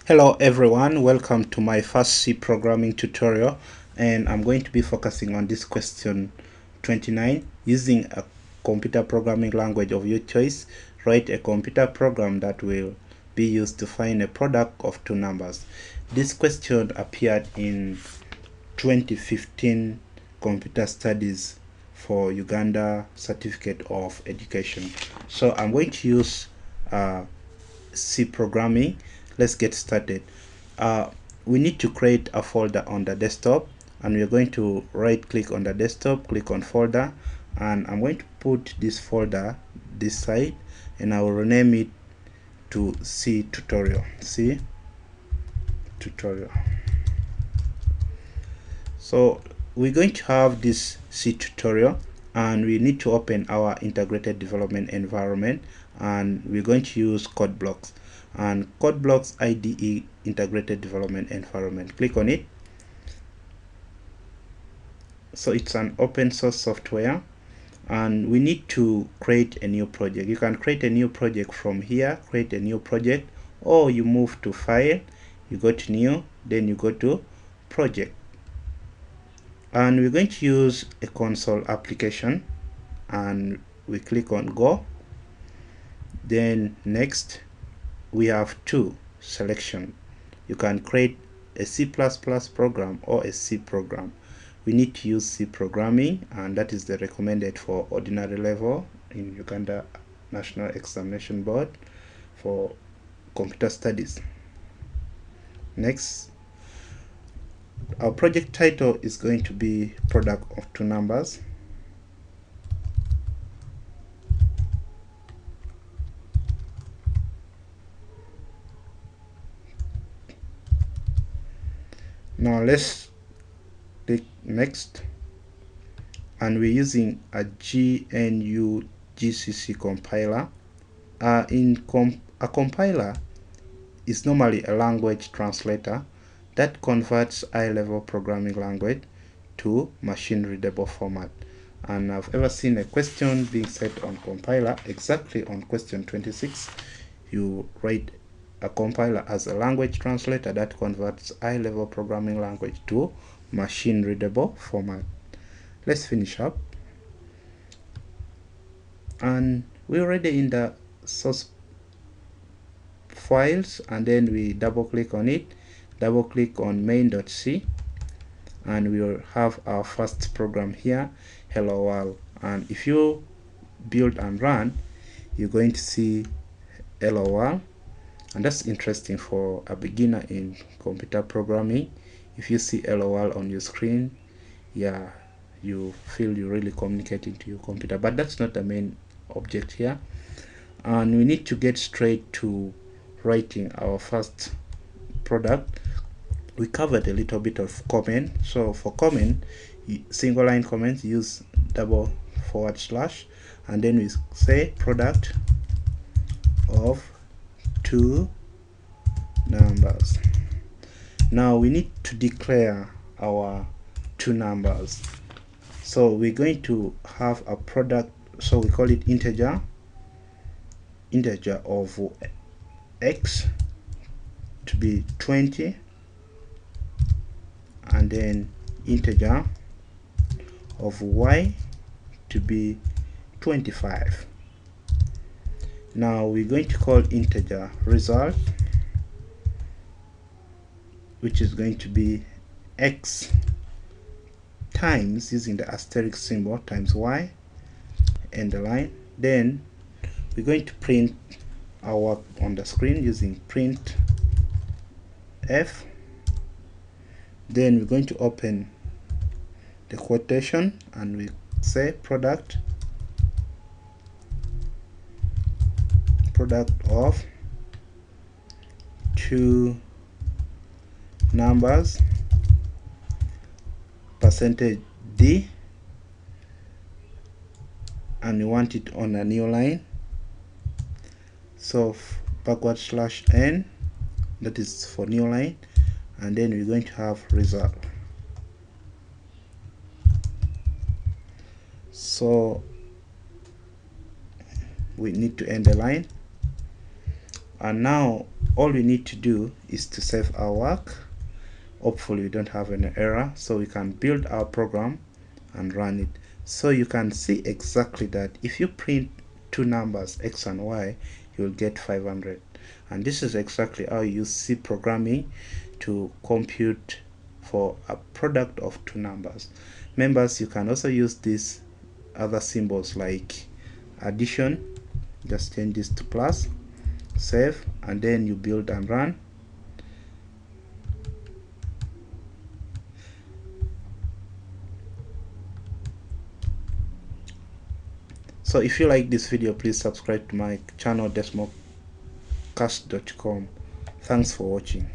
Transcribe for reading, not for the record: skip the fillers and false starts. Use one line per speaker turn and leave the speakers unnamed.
Hello everyone, welcome to my first C programming tutorial, and I'm going to be focusing on this question 29. Using a computer programming language of your choice, write a computer program that will be used to find a product of two numbers. This question appeared in 2015 computer studies for Uganda Certificate of Education. So I'm going to use C programming. Let's get started. We need to create a folder on the desktop, and we're going to right click on the desktop, click on folder, and I'm going to put this folder this side, and I will rename it to C tutorial. C tutorial. So we're going to have this C tutorial, and we need to open our integrated development environment, and we're going to use code blocks. And code blocks IDE integrated development environment, click on it. So it's an open source software, and we need to create a new project. You can create a new project from here, create a new project, or you move to file, you go to new, then you go to project, and we're going to use a console application, and we click on go, then next. We have two selection. You can create a C++ program or a C program. We need to use C programming, and that is the recommended for ordinary level in Uganda National Examination Board for computer studies. Next, our project title is going to be product of two numbers. Now let's click next, and we're using a GNU GCC compiler. A compiler is normally a language translator that converts high-level programming language to machine-readable format. And I've ever seen a question being set on compiler. Exactly on question 26, you write a compiler as a language translator that converts high-level programming language to machine-readable format. Let's finish up. And we're already in the source files, and then we double click on it, double click on main.c, and we will have our first program here, hello world. And if you build and run, you're going to see hello world, and that's interesting for a beginner in computer programming. If you see hello world on your screen, yeah, you feel you're really communicating to your computer, but that's not the main object here. And we need to get straight to writing our first product. We covered a little bit of comment. So for comment, single line comments, use double forward slash, and then we say product of two numbers. Now we need to declare our two numbers. So we're going to have a product, so we call it integer of x to be 20, and then integer of y to be 25. Now we're going to call integer result, which is going to be x times, using the asterisk symbol, times y, and the line. Then we're going to print our work on the screen using print f. Then we're going to open the quotation, and we say product of two numbers, percentage %d, and we want it on a new line, so backward slash n, that is for new line, and then we're going to have result. So we need to end the line. And now all we need to do is to save our work. Hopefully we don't have any error, so we can build our program and run it. So you can see exactly that if you print two numbers x and y, you will get 500. And this is exactly how you use C programming to compute for a product of two numbers. Members, you can also use these other symbols like addition. Just change this to plus, save, and then you build and run. So if you like this video, please subscribe to my channel, decimocast.com. Thanks for watching.